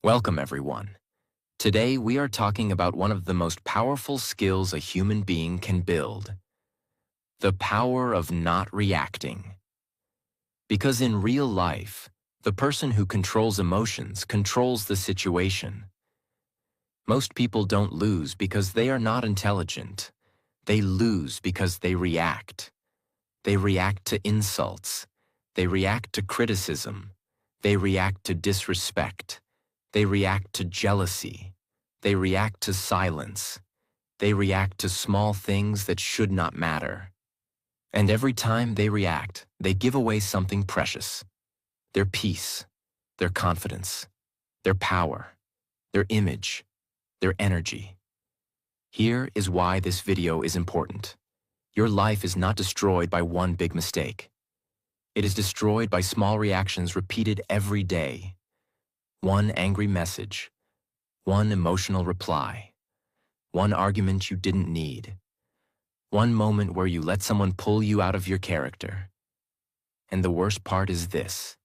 Welcome, everyone. Today, we are talking about one of the most powerful skills a human being can build, the power of not reacting. Because in real life, the person who controls emotions controls the situation. Most people don't lose because they are not intelligent. They lose because they react. They react to insults. They react to criticism. They react to disrespect. They react to jealousy. They react to silence. They react to small things that should not matter. And every time they react, they give away something precious. Their peace, their confidence, their power, their image, their energy. Here is why this video is important. Your life is not destroyed by one big mistake. It is destroyed by small reactions repeated every day. One angry message, one emotional reply, one argument you didn't need, one moment where you let someone pull you out of your character. And the worst part is this: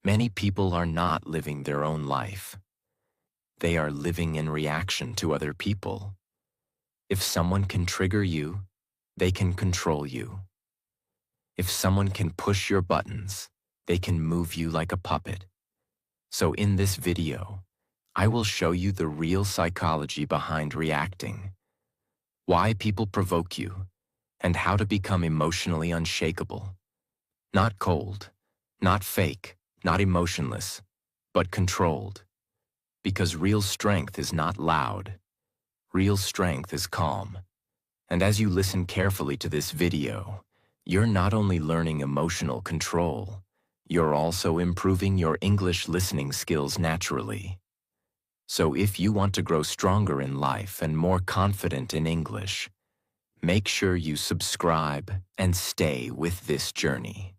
many people are not living their own life. They are living in reaction to other people. If someone can trigger you, they can control you. If someone can push your buttons, they can move you like a puppet. So in this video, I will show you the real psychology behind reacting, why people provoke you, and how to become emotionally unshakable. Not cold, not fake, not emotionless, but controlled. Because real strength is not loud. Real strength is calm. And as you listen carefully to this video, you're not only learning emotional control, you're also improving your English listening skills naturally. So if you want to grow stronger in life and more confident in English, make sure you subscribe and stay with this journey.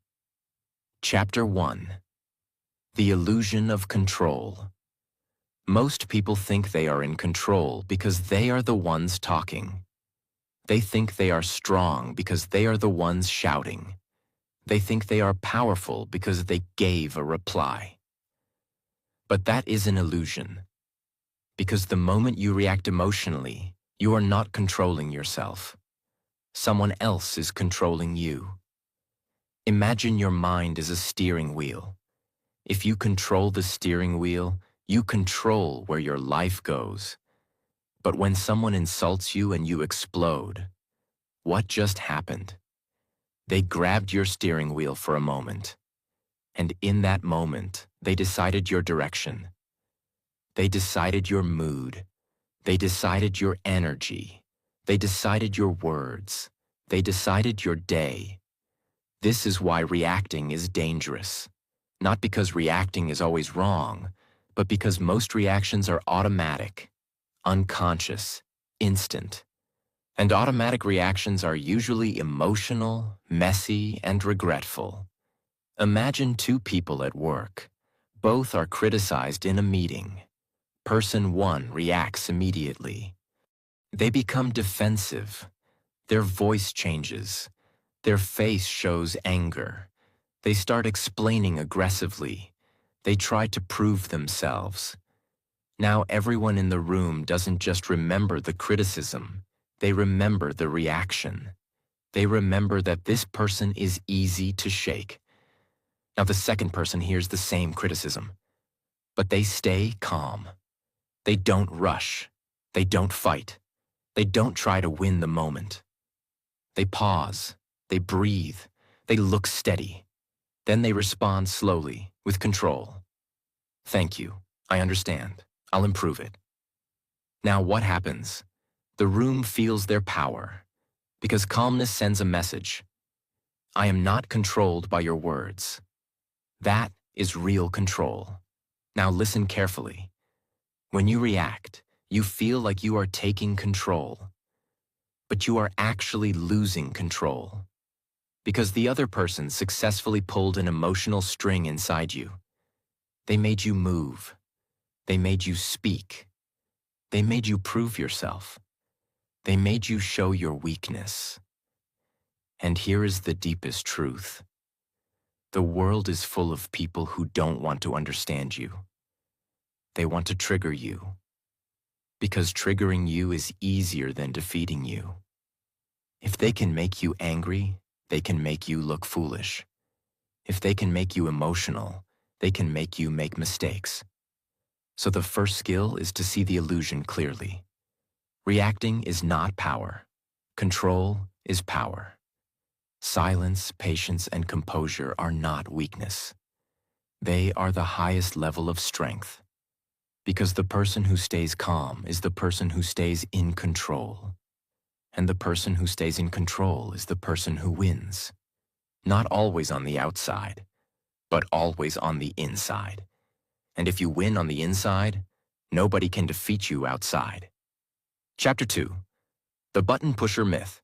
Chapter 1. The Illusion of Control. Most people think they are in control because they are the ones talking. They think they are strong because they are the ones shouting. They think they are powerful because they gave a reply. But that is an illusion. Because the moment you react emotionally, you are not controlling yourself. Someone else is controlling you. Imagine your mind is a steering wheel. If you control the steering wheel, you control where your life goes. But when someone insults you and you explode, what just happened? They grabbed your steering wheel for a moment. And in that moment, they decided your direction. They decided your mood. They decided your energy. They decided your words. They decided your day. This is why reacting is dangerous. Not because reacting is always wrong, but because most reactions are automatic, unconscious, instant. And automatic reactions are usually emotional, messy, and regretful. Imagine two people at work. Both are criticized in a meeting. Person one reacts immediately. They become defensive. Their voice changes. Their face shows anger. They start explaining aggressively. They try to prove themselves. Now everyone in the room doesn't just remember the criticism. They remember the reaction. They remember that this person is easy to shake. Now the second person hears the same criticism, but they stay calm. They don't rush. They don't fight. They don't try to win the moment. They pause. They breathe. They look steady. Then they respond slowly, with control. Thank you. I understand. I'll improve it. Now what happens? The room feels their power, because calmness sends a message. I am not controlled by your words. That is real control. Now listen carefully. When you react, you feel like you are taking control, but you are actually losing control, because the other person successfully pulled an emotional string inside you. They made you move. They made you speak. They made you prove yourself. They made you show your weakness. And here is the deepest truth. The world is full of people who don't want to understand you. They want to trigger you, because triggering you is easier than defeating you. If they can make you angry, they can make you look foolish. If they can make you emotional, they can make you make mistakes. So the first skill is to see the illusion clearly. Reacting is not power. Control is power. Silence, patience, and composure are not weakness. They are the highest level of strength. Because the person who stays calm is the person who stays in control. And the person who stays in control is the person who wins. Not always on the outside, but always on the inside. And if you win on the inside, nobody can defeat you outside. Chapter 2. The Button Pusher Myth.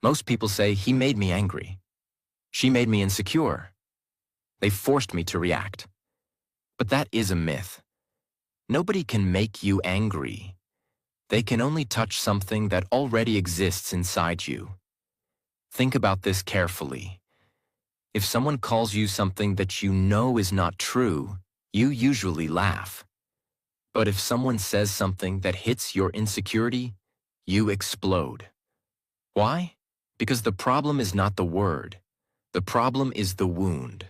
Most people say, he made me angry. She made me insecure. They forced me to react. But that is a myth. Nobody can make you angry. They can only touch something that already exists inside you. Think about this carefully. If someone calls you something that you know is not true, you usually laugh. But if someone says something that hits your insecurity, you explode. Why? Because the problem is not the word. The problem is the wound.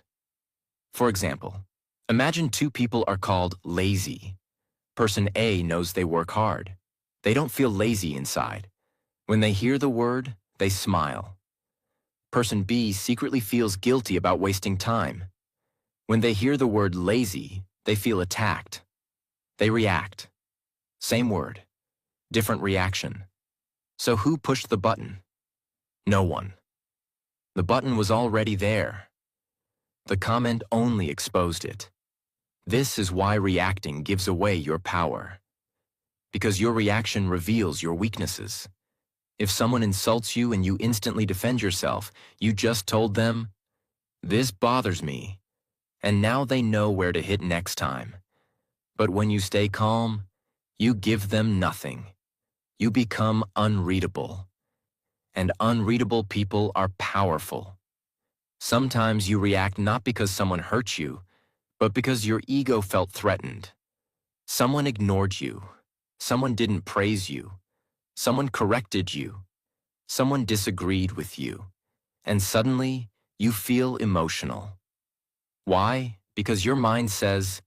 For example, imagine two people are called lazy. Person A knows they work hard. They don't feel lazy inside. When they hear the word, they smile. Person B secretly feels guilty about wasting time. When they hear the word lazy, they feel attacked. They react. Same word, different reaction. So who pushed the button? No one. The button was already there. The comment only exposed it. This is why reacting gives away your power. Because your reaction reveals your weaknesses. If someone insults you and you instantly defend yourself, you just told them, "This bothers me," and now they know where to hit next time. But when you stay calm, you give them nothing. You become unreadable. And unreadable people are powerful. Sometimes you react not because someone hurt you, but because your ego felt threatened. Someone ignored you. Someone didn't praise you. Someone corrected you. Someone disagreed with you. And suddenly, you feel emotional. Why? Because your mind says,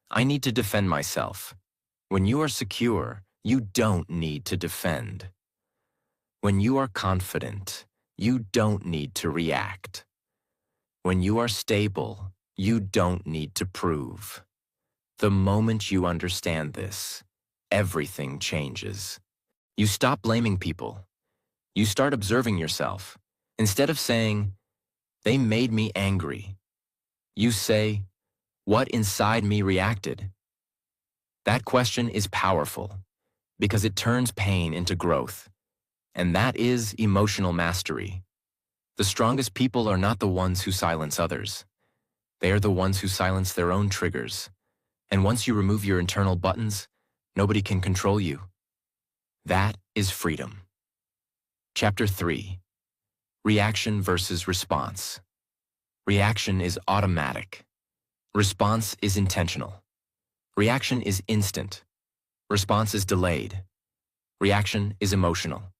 I need to defend myself. When you are secure, you don't need to defend. When you are confident, you don't need to react. When you are stable, you don't need to prove. The moment you understand this, everything changes. You stop blaming people. You start observing yourself. Instead of saying, they made me angry, you say, what inside me reacted? That question is powerful because it turns pain into growth. And that is emotional mastery. The strongest people are not the ones who silence others. They are the ones who silence their own triggers. And once you remove your internal buttons, nobody can control you. That is freedom. Chapter 3. Reaction versus response. Reaction is automatic. Response is intentional. Reaction is instant. Response is delayed. Reaction is emotional.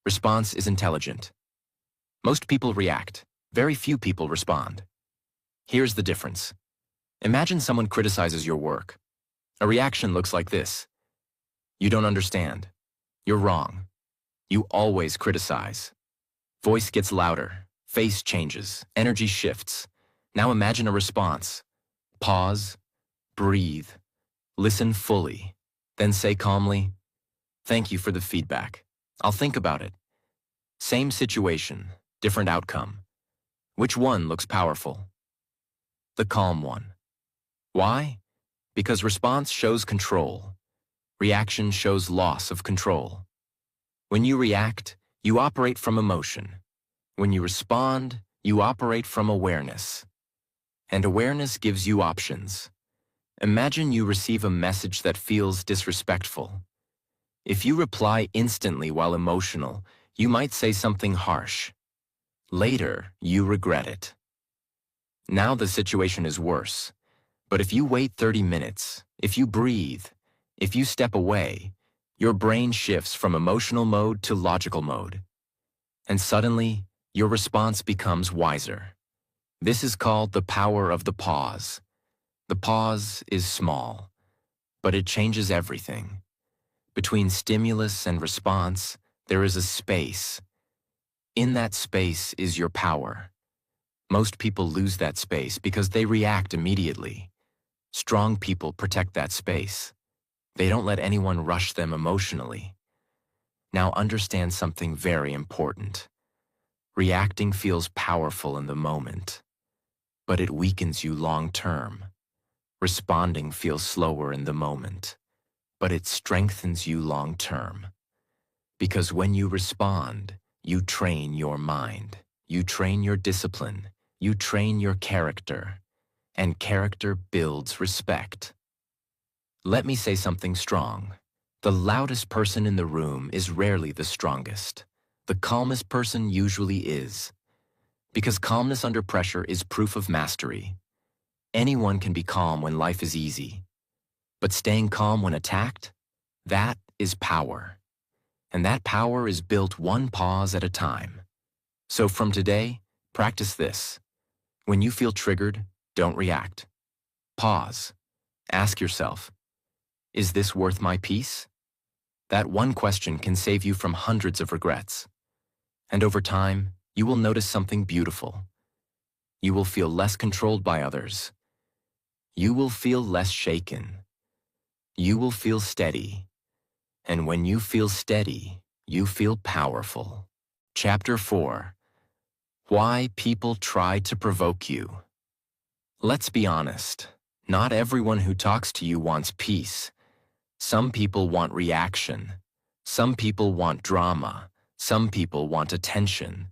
Response is intelligent. Most people react. Very few people respond. Here's the difference. Imagine someone criticizes your work. A reaction looks like this. You don't understand. You're wrong. You always criticize. Voice gets louder. Face changes. Energy shifts. Now imagine a response. Pause. Breathe. Listen fully. Then say calmly, thank you for the feedback. I'll think about it. Same situation, different outcome. Which one looks powerful? The calm one. Why? Because response shows control. Reaction shows loss of control. When you react, you operate from emotion. When you respond, you operate from awareness. And awareness gives you options. Imagine you receive a message that feels disrespectful. If you reply instantly while emotional, you might say something harsh. Later, you regret it. Now the situation is worse. But if you wait 30 minutes, if you breathe, if you step away, your brain shifts from emotional mode to logical mode. And suddenly, your response becomes wiser. This is called the power of the pause. The pause is small, but it changes everything. Between stimulus and response, there is a space. In that space is your power. Most people lose that space because they react immediately. Strong people protect that space. They don't let anyone rush them emotionally. Now understand something very important. Reacting feels powerful in the moment, but it weakens you long term. Responding feels slower in the moment, but it strengthens you long term. Because when you respond, you train your mind, you train your discipline, you train your character, and character builds respect. Let me say something strong. The loudest person in the room is rarely the strongest. The calmest person usually is. Because calmness under pressure is proof of mastery. Anyone can be calm when life is easy. But staying calm when attacked? That is power. And that power is built one pause at a time. So from today, practice this. When you feel triggered, don't react. Pause. Ask yourself, is this worth my peace? That one question can save you from hundreds of regrets. And over time, you will notice something beautiful. You will feel less controlled by others. You will feel less shaken. You will feel steady. And when you feel steady, you feel powerful. Chapter 4. Why people try to provoke you. Let's be honest. Not everyone who talks to you wants peace. Some people want reaction. Some people want drama. Some people want attention.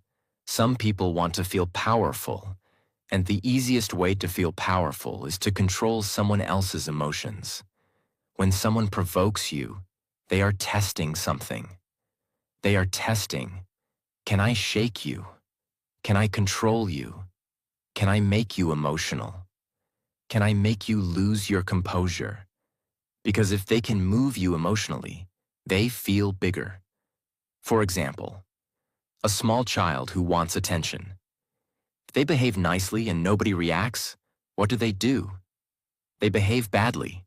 Some people want to feel powerful. And the easiest way to feel powerful is to control someone else's emotions. When someone provokes you, they are testing something. They are testing, can I shake you? Can I control you? Can I make you emotional? Can I make you lose your composure? Because if they can move you emotionally, they feel bigger. For example, a small child who wants attention. If they behave nicely and nobody reacts, what do? They behave badly.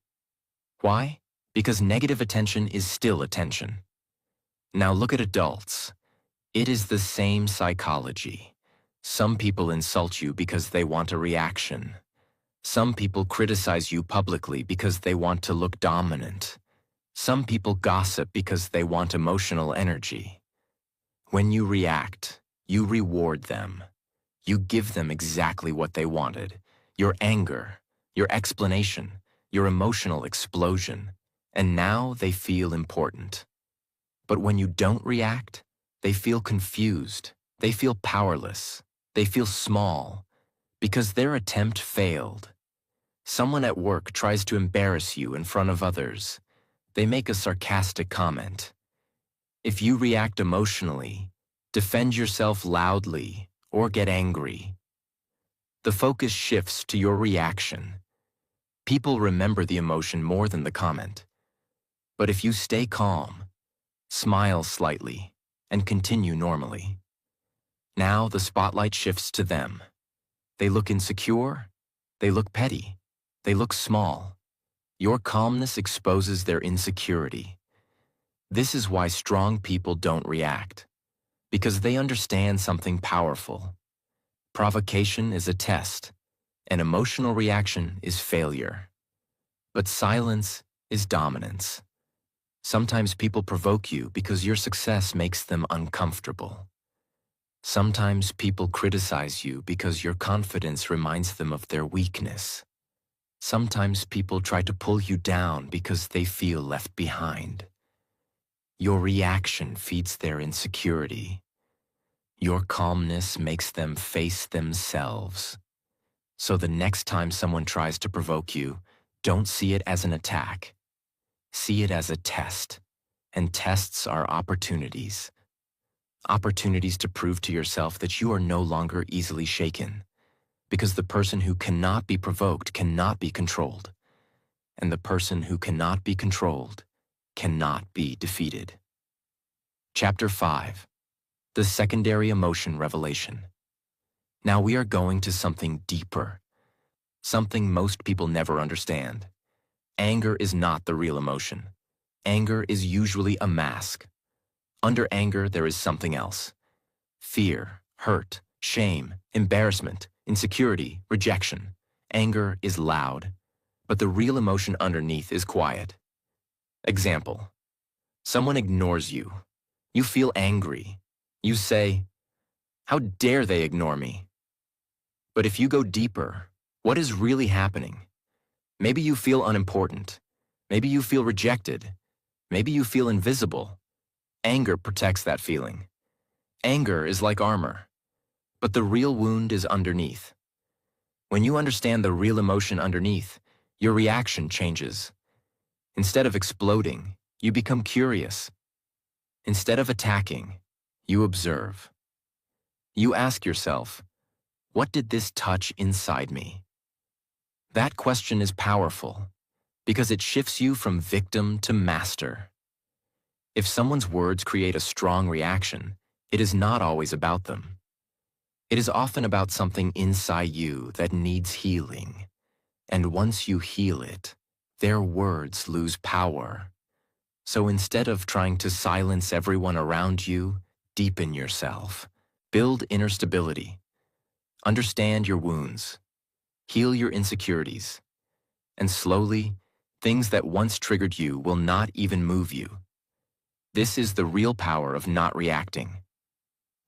Why? Because negative attention is still attention. Now look at adults. It is the same psychology. Some people insult you because they want a reaction. Some people criticize you publicly because they want to look dominant. Some people gossip because they want emotional energy. When you react, you reward them. You give them exactly what they wanted. Your anger, your explanation, your emotional explosion. And now they feel important. But when you don't react, they feel confused. They feel powerless. They feel small because their attempt failed. Someone at work tries to embarrass you in front of others. They make a sarcastic comment. If you react emotionally, defend yourself loudly, or get angry, the focus shifts to your reaction. People remember the emotion more than the comment. But if you stay calm, smile slightly, and continue normally, now the spotlight shifts to them. They look insecure, they look petty, they look small. Your calmness exposes their insecurity. This is why strong people don't react, because they understand something powerful. Provocation is a test, and emotional reaction is failure. But silence is dominance. Sometimes people provoke you because your success makes them uncomfortable. Sometimes people criticize you because your confidence reminds them of their weakness. Sometimes people try to pull you down because they feel left behind. Your reaction feeds their insecurity. Your calmness makes them face themselves. So the next time someone tries to provoke you, don't see it as an attack. See it as a test. And tests are opportunities. Opportunities to prove to yourself that you are no longer easily shaken. because the person who cannot be provoked cannot be controlled, and the person who cannot be controlled cannot be defeated. Chapter 5. The Secondary Emotion Revelation. Now we are going to something deeper, something most people never understand. Anger is not the real emotion. Anger is usually a mask. Under anger, there is something else. Fear, hurt, shame, embarrassment, insecurity, rejection. Anger is loud, but the real emotion underneath is quiet. Example: someone ignores you. You feel angry. You say, "How dare they ignore me?" But if you go deeper, what is really happening? Maybe you feel unimportant. Maybe you feel rejected. Maybe you feel invisible. Anger protects that feeling. Anger is like armor, but the real wound is underneath. When you understand the real emotion underneath, your reaction changes. Instead of exploding, you become curious. Instead of attacking, you observe. You ask yourself, what did this touch inside me? That question is powerful because it shifts you from victim to master. If someone's words create a strong reaction, it is not always about them. It is often about something inside you that needs healing. And once you heal it, their words lose power. So instead of trying to silence everyone around you, deepen yourself. Build inner stability. Understand your wounds. Heal your insecurities. And slowly, things that once triggered you will not even move you. This is the real power of not reacting.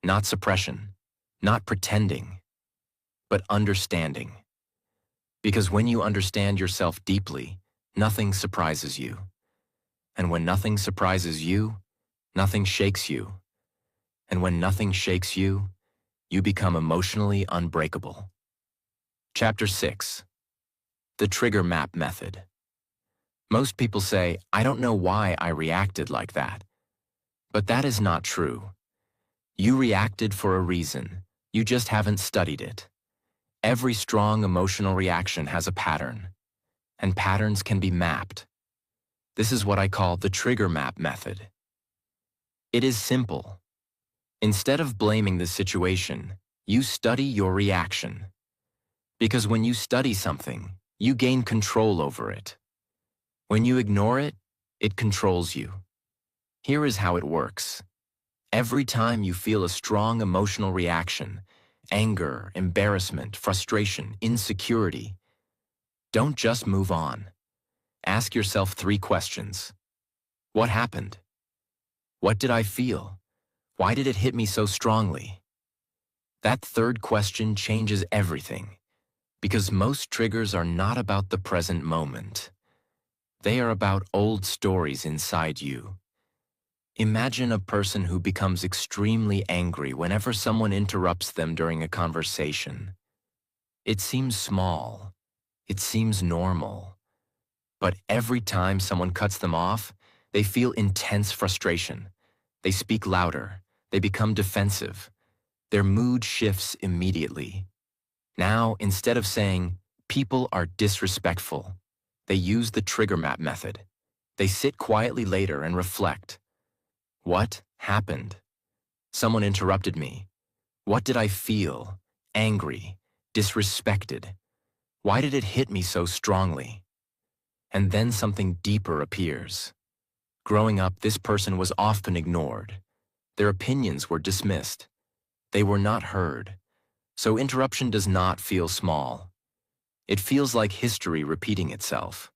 Not suppression, not pretending, but understanding. Because when you understand yourself deeply, nothing surprises you. And when nothing surprises you, nothing shakes you. And when nothing shakes you, you become emotionally unbreakable. Chapter 6. The Trigger Map Method. Most people say, "I don't know why I reacted like that." But that is not true. You reacted for a reason. You just haven't studied it. Every strong emotional reaction has a pattern, and patterns can be mapped. This is what I call the trigger map method. It is simple. Instead of blaming the situation, you study your reaction. Because when you study something, you gain control over it. When you ignore it, it controls you. Here is how it works. Every time you feel a strong emotional reaction, anger, embarrassment, frustration, insecurity, don't just move on. Ask yourself 3 questions. What happened? What did I feel? Why did it hit me so strongly? That third question changes everything, because most triggers are not about the present moment. They are about old stories inside you. Imagine a person who becomes extremely angry whenever someone interrupts them during a conversation. It seems small. It seems normal. But every time someone cuts them off, they feel intense frustration. They speak louder. They become defensive. Their mood shifts immediately. Now, instead of saying, "People are disrespectful," they use the trigger map method. They sit quietly later and reflect. What happened? Someone interrupted me. What did I feel? Angry, disrespected. Why did it hit me so strongly? And then something deeper appears. Growing up, this person was often ignored. Their opinions were dismissed. They were not heard. So interruption does not feel small. It feels like history repeating itself.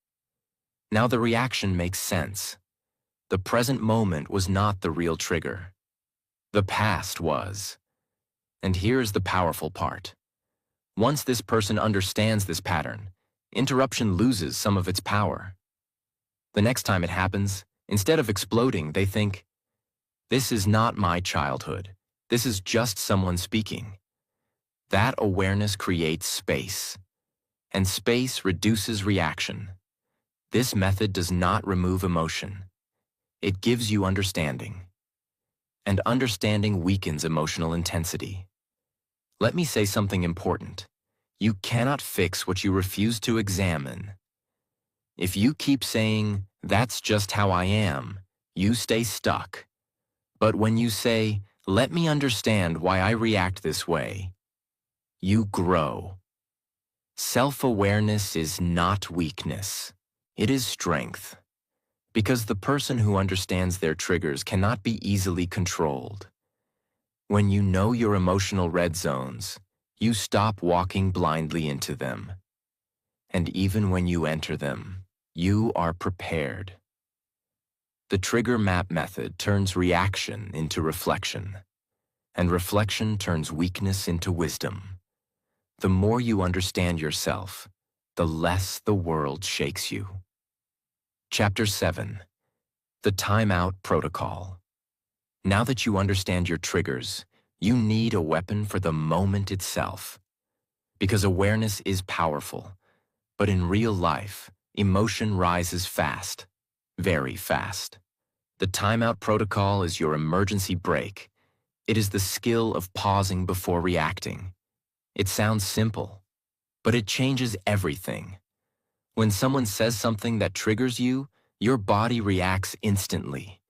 Now the reaction makes sense. The present moment was not the real trigger. The past was. And here's the powerful part. Once this person understands this pattern, interruption loses some of its power. The next time it happens, instead of exploding, they think, "This is not my childhood. This is just someone speaking." That awareness creates space, and space reduces reaction. This method does not remove emotion. It gives you understanding. And understanding weakens emotional intensity. Let me say something important. You cannot fix what you refuse to examine. If you keep saying, "That's just how I am," you stay stuck. But when you say, "Let me understand why I react this way," you grow. Self-awareness is not weakness. It is strength. Because the person who understands their triggers cannot be easily controlled. When you know your emotional red zones, you stop walking blindly into them. And even when you enter them, you are prepared. The trigger map method turns reaction into reflection, and reflection turns weakness into wisdom. The more you understand yourself, the less the world shakes you. Chapter 7. The Timeout Protocol. Now that you understand your triggers, you need a weapon for the moment itself. Because awareness is powerful, but in real life, emotion rises fast, very fast. The timeout protocol is your emergency brake. It is the skill of pausing before reacting. It sounds simple, but it changes everything. When someone says something that triggers you, your body reacts instantly.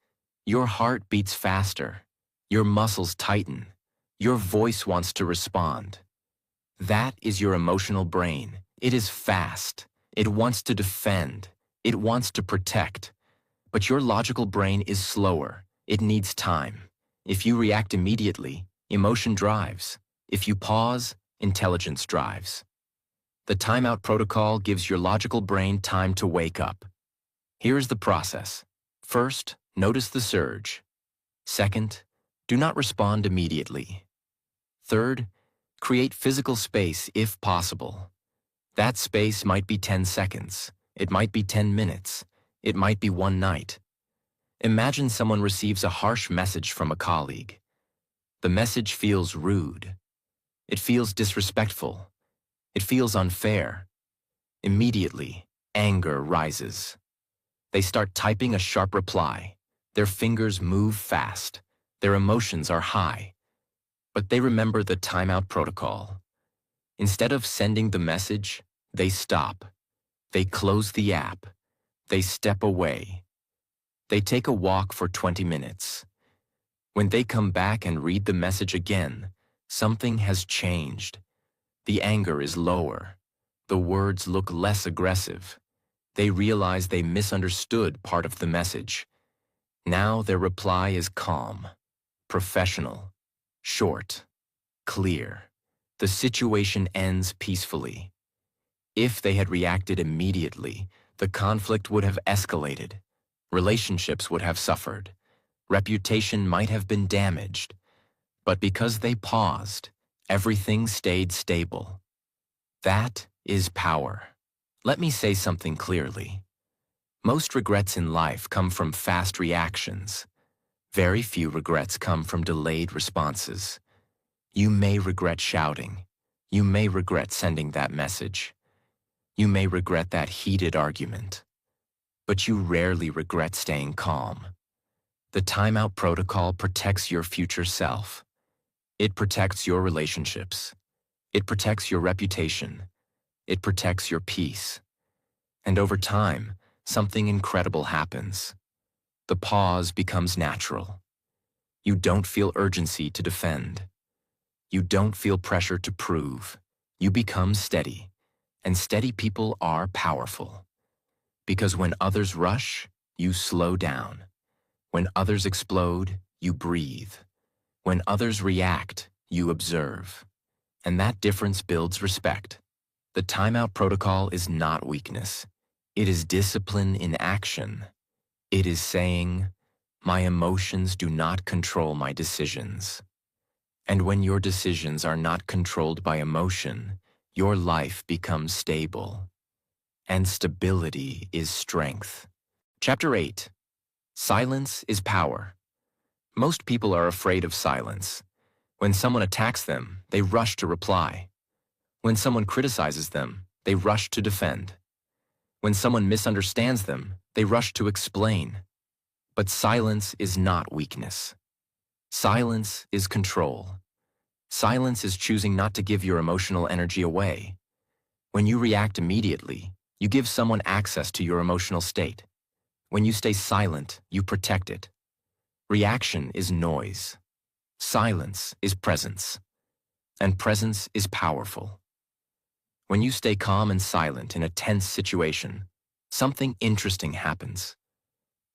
Your heart beats faster. Your muscles tighten. Your voice wants to respond. That is your emotional brain. It is fast. It wants to defend. It wants to protect. But your logical brain is slower. It needs time. If you react immediately, emotion drives. If you pause, intelligence drives. The timeout protocol gives your logical brain time to wake up. Here is the process. First, notice the surge. Second, do not respond immediately. Third, create physical space if possible. That space might be 10 seconds. It might be 10 minutes. It might be one night. Imagine someone receives a harsh message from a colleague. The message feels rude. It feels disrespectful. It feels unfair. Immediately, anger rises. They start typing a sharp reply. Their fingers move fast. Their emotions are high. But they remember the timeout protocol. Instead of sending the message, they stop. They close the app. They step away. They take a walk for 20 minutes. When they come back and read the message again, something has changed. The anger is lower. The words look less aggressive. They realize they misunderstood part of the message. Now their reply is calm, professional, short, clear. The situation ends peacefully. If they had reacted immediately, the conflict would have escalated. Relationships would have suffered. Reputation might have been damaged. But because they paused, everything stayed stable. That is power. Let me say something clearly. Most regrets in life come from fast reactions. Very few regrets come from delayed responses. You may regret shouting. You may regret sending that message. You may regret that heated argument. But you rarely regret staying calm. The timeout protocol protects your future self. It protects your relationships. It protects your reputation. It protects your peace. And over time, something incredible happens. The pause becomes natural. You don't feel urgency to defend. You don't feel pressure to prove. You become steady. And steady people are powerful. Because when others rush, you slow down. When others explode, you breathe. When others react, you observe. And that difference builds respect. The timeout protocol is not weakness. It is discipline in action. It is saying, my emotions do not control my decisions. And when your decisions are not controlled by emotion, your life becomes stable. And stability is strength. Chapter 8. Silence is power. Most people are afraid of silence. When someone attacks them, they rush to reply. When someone criticizes them, they rush to defend. When someone misunderstands them, they rush to explain. But silence is not weakness. Silence is control. Silence is choosing not to give your emotional energy away. When you react immediately, you give someone access to your emotional state. When you stay silent, you protect it. Reaction is noise. Silence is presence. And presence is powerful. When you stay calm and silent in a tense situation, something interesting happens.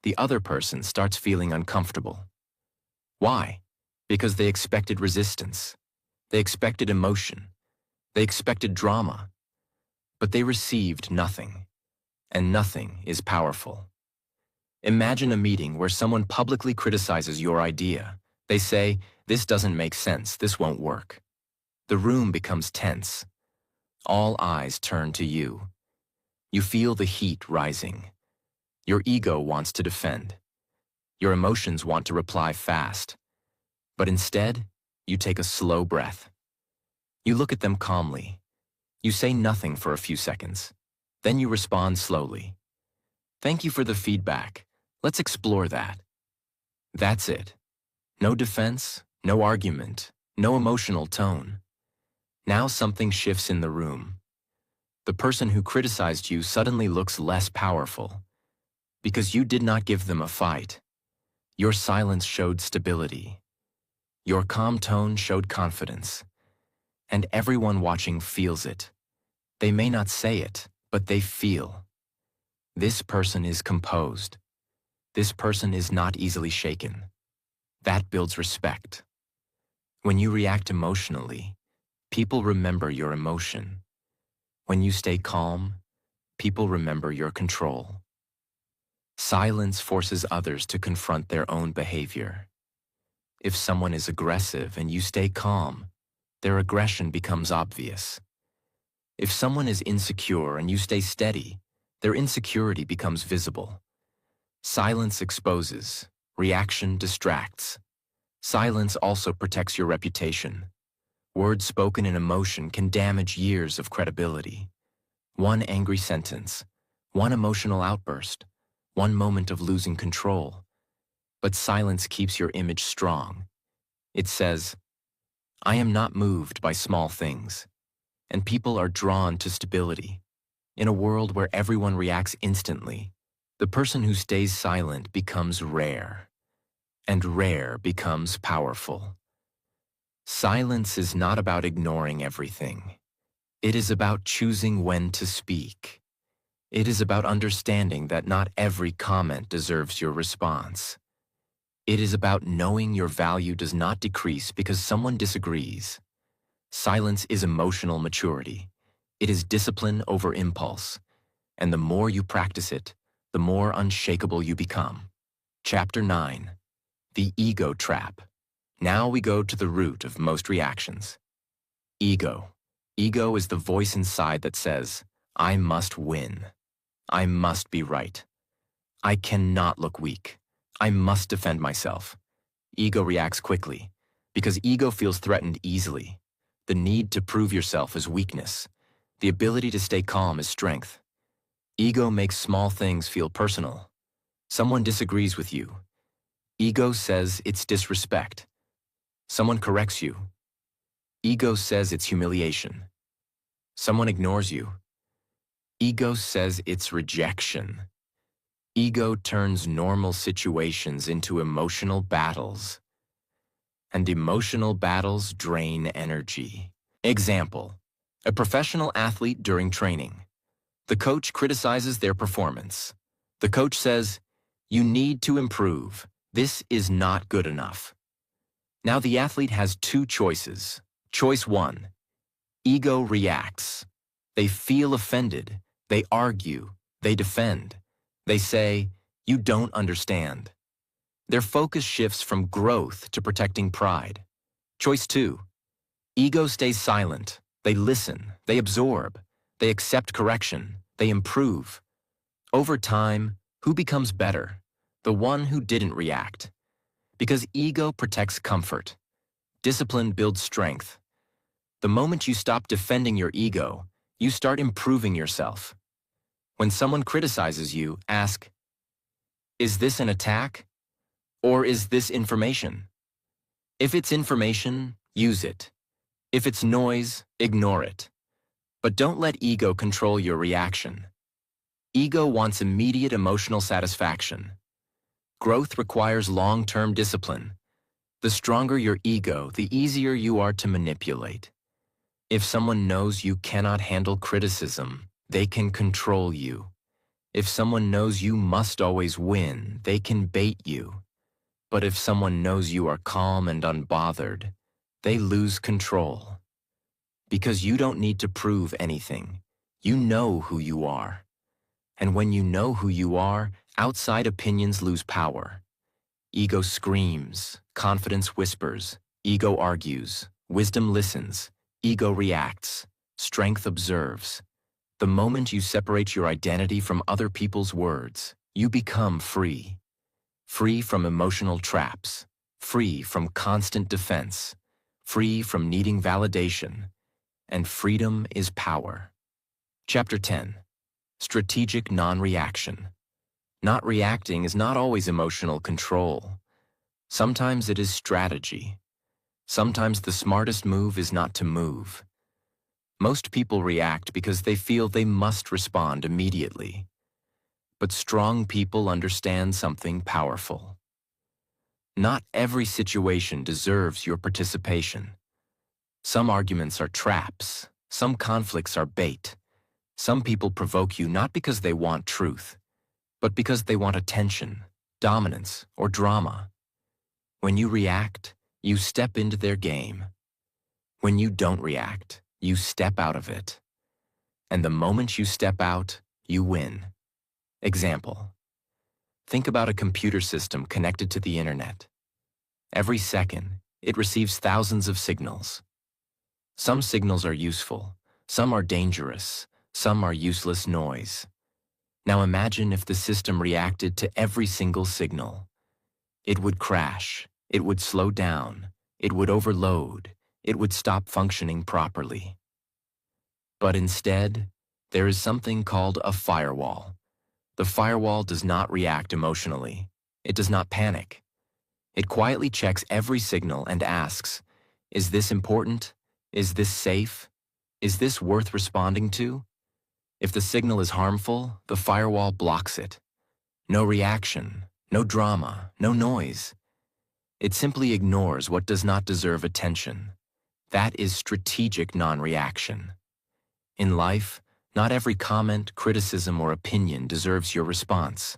The other person starts feeling uncomfortable. Why? Because they expected resistance. They expected emotion. They expected drama. But they received nothing. And nothing is powerful. Imagine a meeting where someone publicly criticizes your idea. They say, "This doesn't make sense, this won't work." The room becomes tense. All eyes turn to you. You feel the heat rising. Your ego wants to defend. Your emotions want to reply fast. But instead, you take a slow breath. You look at them calmly. You say nothing for a few seconds. Then you respond slowly. "Thank you for the feedback. Let's explore that." That's it. No defense, no argument, no emotional tone. Now something shifts in the room. The person who criticized you suddenly looks less powerful. Because you did not give them a fight. Your silence showed stability. Your calm tone showed confidence. And everyone watching feels it. They may not say it, but they feel. This person is composed. This person is not easily shaken. That builds respect. When you react emotionally, people remember your emotion. When you stay calm, people remember your control. Silence forces others to confront their own behavior. If someone is aggressive and you stay calm, their aggression becomes obvious. If someone is insecure and you stay steady, their insecurity becomes visible. Silence exposes, reaction distracts. Silence also protects your reputation. Words spoken in emotion can damage years of credibility. One angry sentence, one emotional outburst, one moment of losing control. But silence keeps your image strong. It says, "I am not moved by small things." And people are drawn to stability. In a world where everyone reacts instantly, the person who stays silent becomes rare. And rare becomes powerful. Silence is not about ignoring everything. It is about choosing when to speak. It is about understanding that not every comment deserves your response. It is about knowing your value does not decrease because someone disagrees. Silence is emotional maturity. It is discipline over impulse. And the more you practice it, the more unshakable you become. Chapter 9. The Ego Trap. Now we go to the root of most reactions. Ego. Ego is the voice inside that says, "I must win. I must be right. I cannot look weak. I must defend myself." Ego reacts quickly, because ego feels threatened easily. The need to prove yourself is weakness. The ability to stay calm is strength. Ego makes small things feel personal. Someone disagrees with you. Ego says it's disrespect. Someone corrects you. Ego says it's humiliation. Someone ignores you. Ego says it's rejection. Ego turns normal situations into emotional battles. And emotional battles drain energy. Example: a professional athlete during training. The coach criticizes their performance. The coach says, "You need to improve. This is not good enough." Now the athlete has two choices. Choice 1. Ego reacts. They feel offended. They argue. They defend. They say, "You don't understand." Their focus shifts from growth to protecting pride. Choice 2. Ego stays silent. They listen. They absorb. They accept correction. They improve. Over time, who becomes better? The one who didn't react. Because ego protects comfort. Discipline builds strength. The moment you stop defending your ego, you start improving yourself. When someone criticizes you, ask, "Is this an attack? Or is this information?" If it's information, use it. If it's noise, ignore it. But don't let ego control your reaction. Ego wants immediate emotional satisfaction. Growth requires long-term discipline. The stronger your ego, the easier you are to manipulate. If someone knows you cannot handle criticism, they can control you. If someone knows you must always win, they can bait you. But if someone knows you are calm and unbothered, they lose control. Because you don't need to prove anything. You know who you are. And when you know who you are, outside opinions lose power. Ego screams, confidence whispers, ego argues, wisdom listens, ego reacts, strength observes. The moment you separate your identity from other people's words, you become free. Free from emotional traps, free from constant defense, free from needing validation, and freedom is power. Chapter 10. Strategic non-reaction. Not reacting is not always emotional control. Sometimes it is strategy. Sometimes the smartest move is not to move. Most people react because they feel they must respond immediately. But strong people understand something powerful. Not every situation deserves your participation. Some arguments are traps. Some conflicts are bait. Some people provoke you not because they want truth, but because they want attention, dominance, or drama. When you react, you step into their game. When you don't react, you step out of it. And the moment you step out, you win. Example. Think about a computer system connected to the internet. Every second, it receives thousands of signals. Some signals are useful, some are dangerous, some are useless noise. Now imagine if the system reacted to every single signal. It would crash, it would slow down, it would overload, it would stop functioning properly. But instead, there is something called a firewall. The firewall does not react emotionally. It does not panic. It quietly checks every signal and asks, is this important? Is this safe? Is this worth responding to? If the signal is harmful, the firewall blocks it. No reaction, no drama, no noise. It simply ignores what does not deserve attention. That is strategic non-reaction. In life, not every comment, criticism, or opinion deserves your response.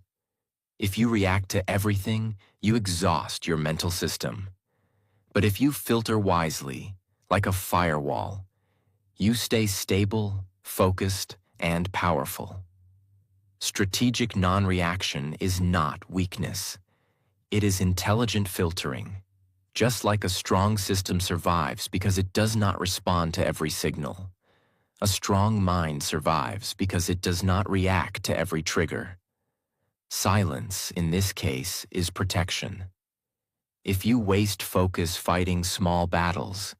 If you react to everything, you exhaust your mental system. But if you filter wisely, like a firewall, you stay stable, focused, and powerful. Strategic non-reaction is not weakness. It is intelligent filtering. Just like a strong system survives because it does not respond to every signal, a strong mind survives because it does not react to every trigger. Silence, in this case, is protection. If you waste focus fighting small battles,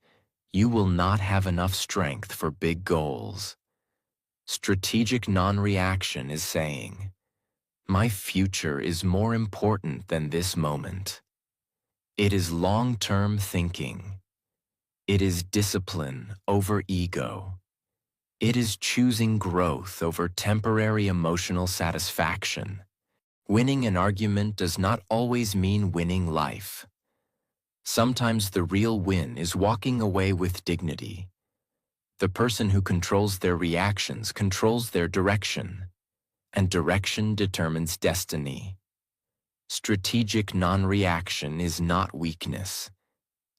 you will not have enough strength for big goals. Strategic non-reaction is saying, my future is more important than this moment. It is long-term thinking. It is discipline over ego. It is choosing growth over temporary emotional satisfaction. Winning an argument does not always mean winning life. Sometimes the real win is walking away with dignity. The person who controls their reactions controls their direction, and direction determines destiny. Strategic non-reaction is not weakness.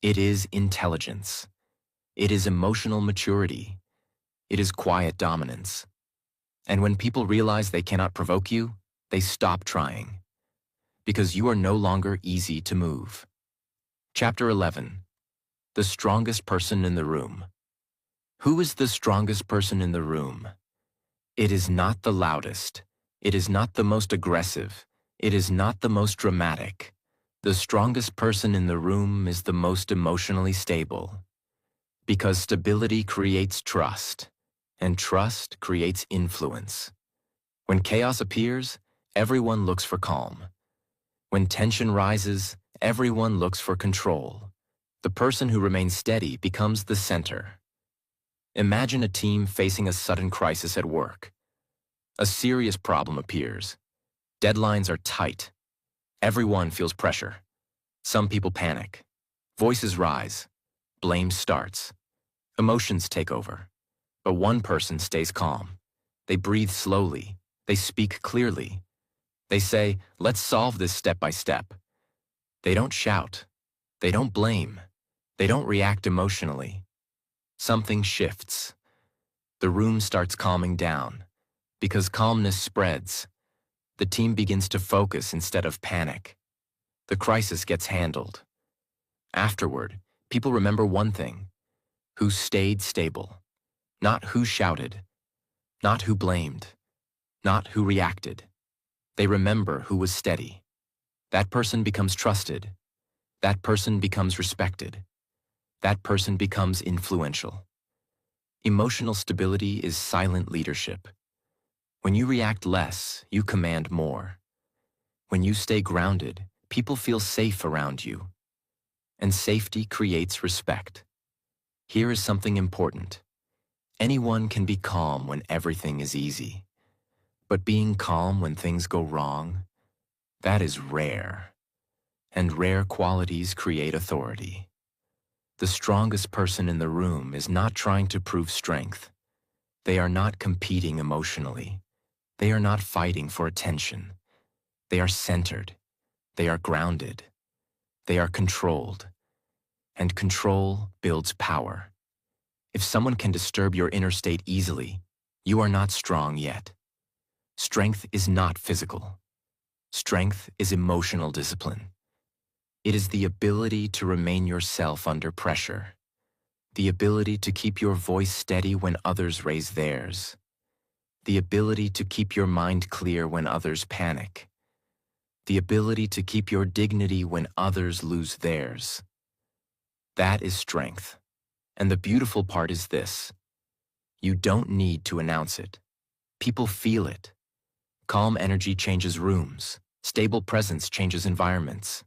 It is intelligence. It is emotional maturity. It is quiet dominance. And when people realize they cannot provoke you, they stop trying. Because you are no longer easy to move. Chapter 11. The strongest person in the room. Who is the strongest person in the room? It is not the loudest. It is not the most aggressive. It is not the most dramatic. The strongest person in the room is the most emotionally stable. Because stability creates trust, and trust creates influence. When chaos appears, everyone looks for calm. When tension rises, everyone looks for control. The person who remains steady becomes the center. Imagine a team facing a sudden crisis at work. A serious problem appears. Deadlines are tight. Everyone feels pressure. Some people panic. Voices rise. Blame starts. Emotions take over. But one person stays calm. They breathe slowly. They speak clearly. They say, "Let's solve this step by step." They don't shout. They don't blame. They don't react emotionally. Something shifts. The room starts calming down. Because calmness spreads, the team begins to focus instead of panic. The crisis gets handled. Afterward, people remember one thing: who stayed stable. Not who shouted. Not who blamed. Not who reacted. They remember who was steady. That person becomes trusted. That person becomes respected. That person becomes influential. Emotional stability is silent leadership. When you react less, you command more. When you stay grounded, people feel safe around you. And safety creates respect. Here is something important. Anyone can be calm when everything is easy. But being calm when things go wrong, that is rare. And rare qualities create authority. The strongest person in the room is not trying to prove strength. They are not competing emotionally. They are not fighting for attention. They are centered. They are grounded. They are controlled. And control builds power. If someone can disturb your inner state easily, you are not strong yet. Strength is not physical. Strength is emotional discipline. It is the ability to remain yourself under pressure. The ability to keep your voice steady when others raise theirs. The ability to keep your mind clear when others panic. The ability to keep your dignity when others lose theirs. That is strength. And the beautiful part is this: you don't need to announce it. People feel it. Calm energy changes rooms. Stable presence changes environments.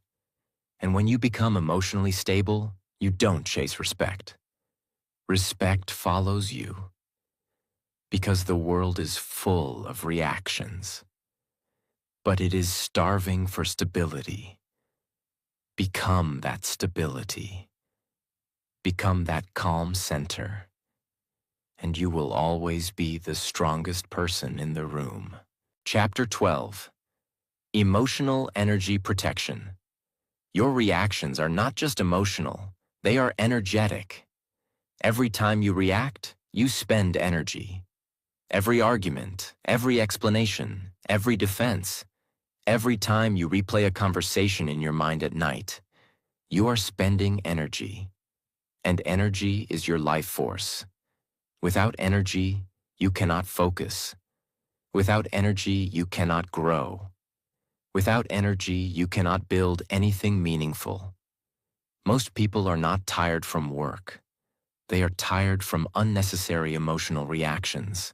And when you become emotionally stable, you don't chase respect. Respect follows you. Because the world is full of reactions. But it is starving for stability. Become that stability. Become that calm center. And you will always be the strongest person in the room. Chapter 12. Emotional Energy Protection. Your reactions are not just emotional, they are energetic. Every time you react, you spend energy. Every argument, every explanation, every defense, every time you replay a conversation in your mind at night, you are spending energy. And energy is your life force. Without energy, you cannot focus. Without energy, you cannot grow. Without energy, you cannot build anything meaningful. Most people are not tired from work. They are tired from unnecessary emotional reactions.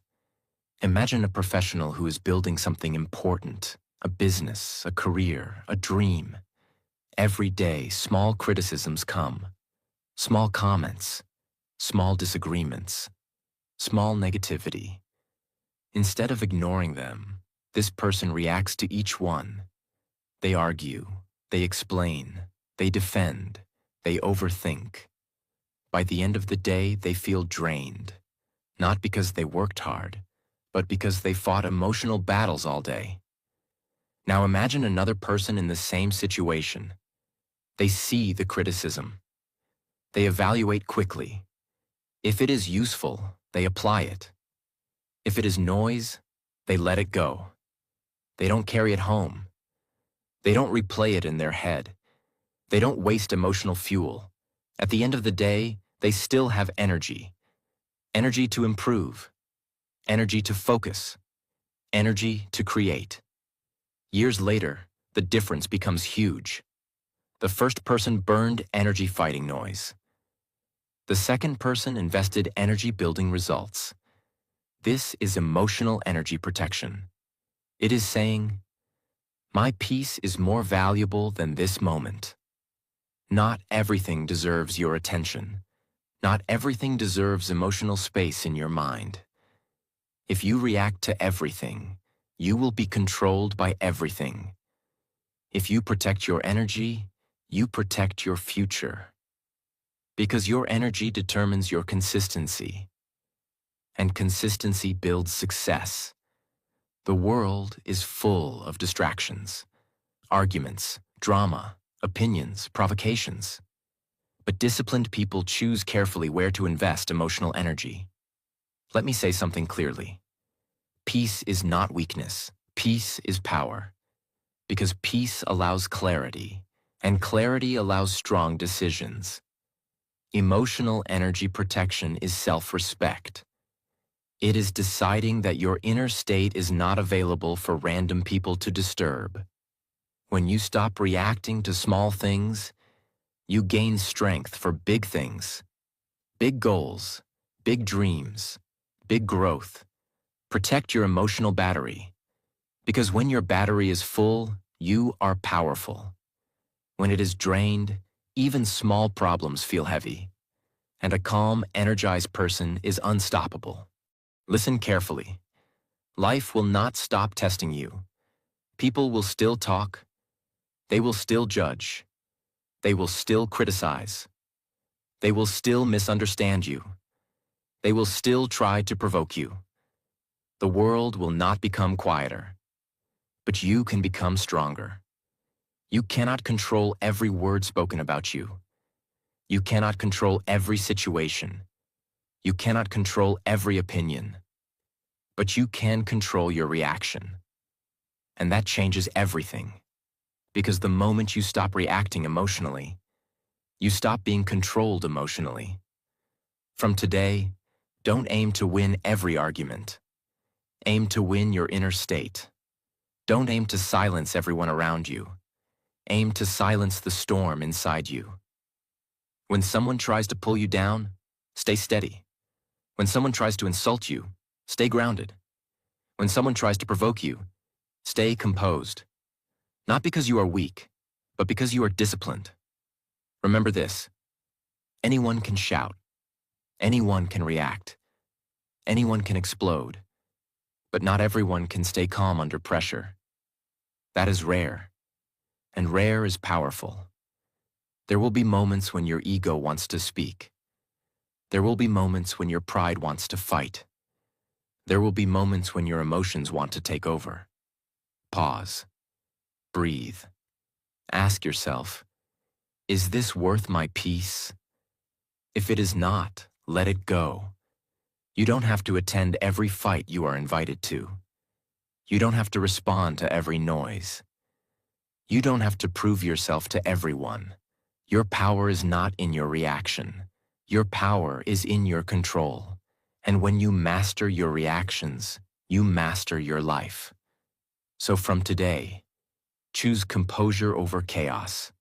Imagine a professional who is building something important, a business, a career, a dream. Every day, small criticisms come, small comments, small disagreements, small negativity. Instead of ignoring them, this person reacts to each one. They argue, they explain, they defend, they overthink. By the end of the day, they feel drained, not because they worked hard, but because they fought emotional battles all day. Now imagine another person in the same situation. They see the criticism. They evaluate quickly. If it is useful, they apply it. If it is noise, they let it go. They don't carry it home. They don't replay it in their head. They don't waste emotional fuel. At the end of the day, they still have energy. Energy to improve. Energy to focus. Energy to create. Years later, the difference becomes huge. The first person burned energy fighting noise. The second person invested energy building results. This is emotional energy protection. It is saying, my peace is more valuable than this moment. Not everything deserves your attention. Not everything deserves emotional space in your mind. If you react to everything, you will be controlled by everything. If you protect your energy, you protect your future. Because your energy determines your consistency. And consistency builds success. The world is full of distractions, arguments, drama, opinions, provocations. But disciplined people choose carefully where to invest emotional energy. Let me say something clearly. Peace is not weakness. Peace is power. Because peace allows clarity, and clarity allows strong decisions. Emotional energy protection is self-respect. It is deciding that your inner state is not available for random people to disturb. When you stop reacting to small things, you gain strength for big things. Big goals, big dreams, big growth. Protect your emotional battery. Because when your battery is full, you are powerful. When it is drained, even small problems feel heavy. And a calm, energized person is unstoppable. Listen carefully. Life will not stop testing you. People will still talk. They will still judge. They will still criticize. They will still misunderstand you. They will still try to provoke you. The world will not become quieter. But you can become stronger. You cannot control every word spoken about you. You cannot control every situation. You cannot control every opinion. But you can control your reaction. And that changes everything. Because the moment you stop reacting emotionally, you stop being controlled emotionally. From today, don't aim to win every argument. Aim to win your inner state. Don't aim to silence everyone around you. Aim to silence the storm inside you. When someone tries to pull you down, stay steady. When someone tries to insult you, stay grounded. When someone tries to provoke you, stay composed. Not because you are weak, but because you are disciplined. Remember this: anyone can shout, anyone can react, anyone can explode, but not everyone can stay calm under pressure. That is rare, and rare is powerful. There will be moments when your ego wants to speak. There will be moments when your pride wants to fight. There will be moments when your emotions want to take over. Pause. Breathe. Ask yourself, is this worth my peace? If it is not, let it go. You don't have to attend every fight you are invited to. You don't have to respond to every noise. You don't have to prove yourself to everyone. Your power is not in your reaction. Your power is in your control. And when you master your reactions, you master your life. So from today, choose composure over chaos.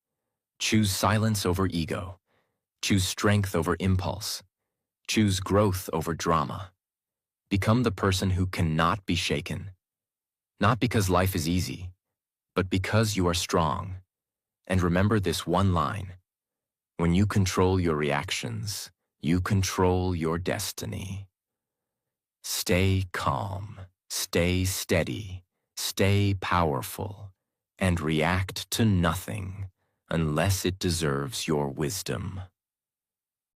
Choose silence over ego. Choose strength over impulse. Choose growth over drama. Become the person who cannot be shaken. Not because life is easy, but because you are strong. And remember this one line: when you control your reactions, you control your destiny. Stay calm, stay steady, stay powerful, and react to nothing unless it deserves your wisdom.